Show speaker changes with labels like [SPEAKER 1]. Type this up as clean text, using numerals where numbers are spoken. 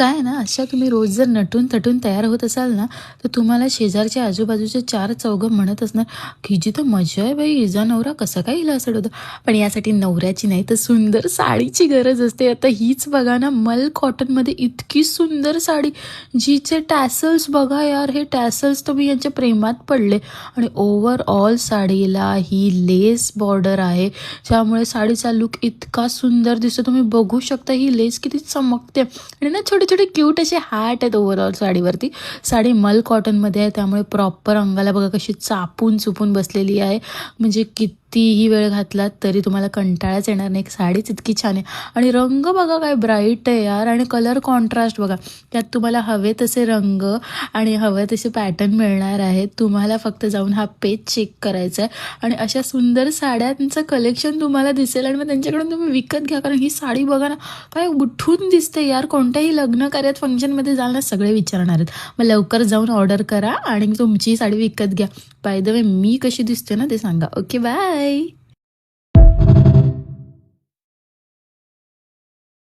[SPEAKER 1] काय आहे ना, अशा तुम्ही रोज जर नटून-थटून तयार होत असाल ना, तर तुम्हाला शेजारच्या आजूबाजूचे चार चौघं म्हणत असणार, "हिची तर मजा आहे बाई, हिचा नवरा कसा काय हिला असं ठेवतो." पण यासाठी नवऱ्याची नाही तर सुंदर साडीची गरज असते. आता हीच बघा ना, मल कॉटनमध्ये इतकी सुंदर साडी, जिचे टॅसल्स बघा यार, हे टॅसल्स तर मी यांच्या प्रेमात पडले. आणि ओव्हरऑल साडीला ही लेस बॉर्डर आहे, ज्यामुळे साडीचा लूक इतका सुंदर दिसतो. तुम्ही बघू शकता ही लेस किती चमकते आणि ना छोटे-छोटे क्यूट असे हार्ट आहेत ओव्हरऑल साडीवरती. साडी मल कॉटनमध्ये आहे, त्यामुळे प्रॉपर अंगाला बघा कशी चापून-चुपून बसलेली आहे. म्हणजे कितीही वेळ घातलात तरी तुम्हाला कंटाळाच येणार नाही. साडीच इतकी छान आहे आणि रंग बघा काय ब्राईट आहे यार आणि कलर कॉन्ट्रास्ट बघा. त्यात तुम्हाला हवे तसे रंग आणि हवे तसे पॅटर्न मिळणार आहेत. तुम्हाला फक्त जाऊन हा पेज चेक करायचा आहे आणि अशा सुंदर साड्यांचं कलेक्शन तुम्हाला दिसेल आणि मग त्यांच्याकडून तुम्ही विकत घ्या. कारण ही साडी बघा ना, काय उठून दिसते यार. कोणत्याही लग्न कार्यात फंक्शनमध्ये जाल ना, सगळे विचारणार आहेत. मग लवकर जाऊन ऑर्डर करा आणि तुमची साडी विकत घ्या. बाय द वे मी कशी दिसते ना ते सांगा. Okay bye.